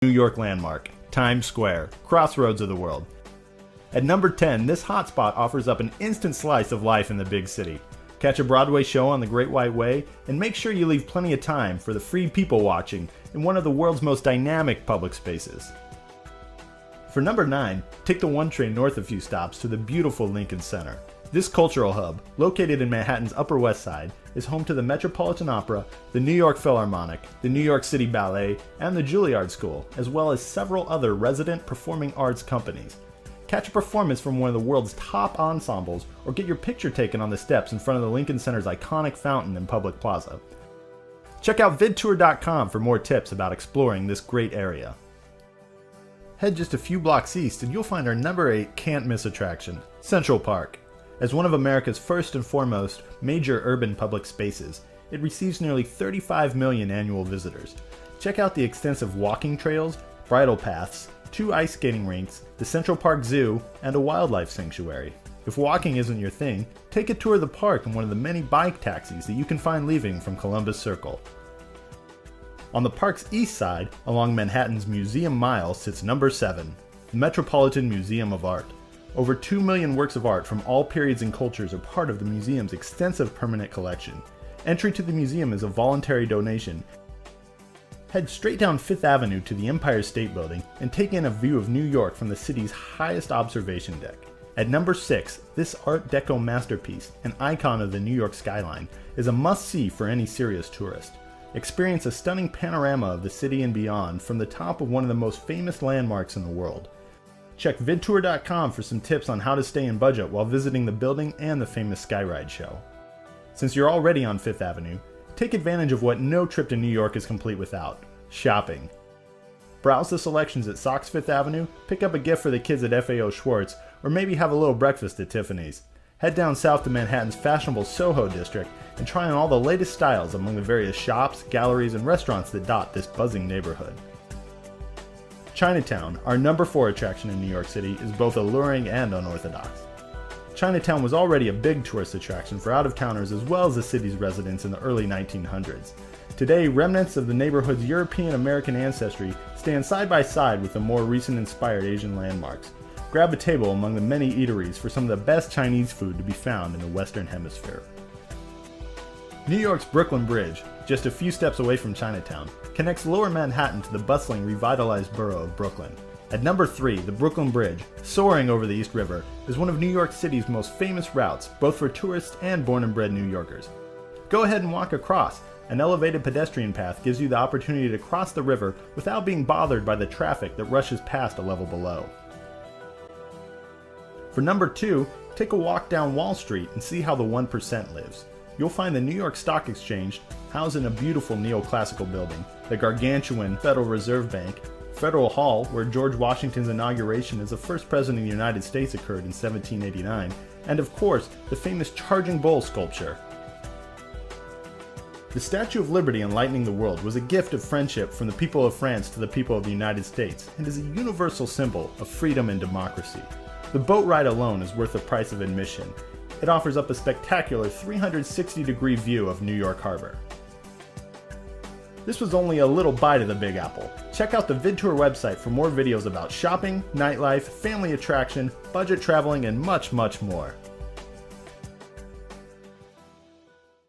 New York landmark, Times Square, crossroads of the world. At number 10, this hotspot offers up an instant slice of life in the big city. Catch a Broadway show on the Great White Way, and make sure you leave plenty of time for the free people watching in one of the world's most dynamic public spaces. For number 9, take the 1 train north a few stops to the beautiful Lincoln Center. This cultural hub, located in Manhattan's Upper West Side, is home to the Metropolitan Opera, the New York Philharmonic, the New York City Ballet, and the Juilliard School, as well as several other resident performing arts companies. Catch a performance from one of the world's top ensembles, or get your picture taken on the steps in front of the Lincoln Center's iconic fountain in Public Plaza. Check out vidtour.com for more tips about exploring this great area. Head just a few blocks east and you'll find our number 8 can't-miss attraction, Central Park. As one of America's first and foremost major urban public spaces, it receives nearly 35 million annual visitors. Check out the extensive walking trails, bridle paths, 2 ice skating rinks, the Central Park Zoo, and a wildlife sanctuary. If walking isn't your thing, take a tour of the park in one of the many bike taxis that you can find leaving from Columbus Circle. On the park's east side, along Manhattan's Museum Mile, sits number 7, the Metropolitan Museum of Art. Over 2 million works of art from all periods and cultures are part of the museum's extensive permanent collection. Entry to the museum is a voluntary donation. Head straight down 5th Avenue to the Empire State Building and take in a view of New York from the city's highest observation deck. At number 6, this Art Deco masterpiece, an icon of the New York skyline, is a must-see for any serious tourist. Experience a stunning panorama of the city and beyond from the top of one of the most famous landmarks in the world. Check vidtour.com for some tips on how to stay in budget while visiting the building and the famous Skyride show. Since you're already on 5th Avenue, take advantage of what no trip to New York is complete without: shopping. Browse the selections at Saks Fifth Avenue, pick up a gift for the kids at FAO Schwartz, or maybe have a little breakfast at Tiffany's. Head down south to Manhattan's fashionable Soho district and try on all the latest styles among the various shops, galleries, and restaurants that dot this buzzing neighborhood. Chinatown, our number 4 attraction in New York City, is both alluring and unorthodox. Chinatown was already a big tourist attraction for out-of-towners as well as the city's residents in the early 1900s. Today, remnants of the neighborhood's European-American ancestry stand side by side with the more recent inspired Asian landmarks. Grab a table among the many eateries for some of the best Chinese food to be found in the Western Hemisphere. New York's Brooklyn Bridge, just a few steps away from Chinatown, connects Lower Manhattan to the bustling, revitalized borough of Brooklyn. At number 3, the Brooklyn Bridge, soaring over the East River, is one of New York City's most famous routes, both for tourists and born and bred New Yorkers. Go ahead and walk across. An elevated pedestrian path gives you the opportunity to cross the river without being bothered by the traffic that rushes past a level below. For number 2, take a walk down Wall Street and see how the 1% lives. You'll find the New York Stock Exchange housed in a beautiful neoclassical building, the gargantuan Federal Reserve Bank, Federal Hall, where George Washington's inauguration as the first president of the United States occurred in 1789, and of course, the famous Charging Bull sculpture. The Statue of Liberty enlightening the world was a gift of friendship from the people of France to the people of the United States, and is a universal symbol of freedom and democracy. The boat ride alone is worth the price of admission. It offers up a spectacular 360-degree view of New York Harbor. This was only a little bite of the Big Apple. Check out the VidTour website for more videos about shopping, nightlife, family attraction, budget traveling, and much, much more.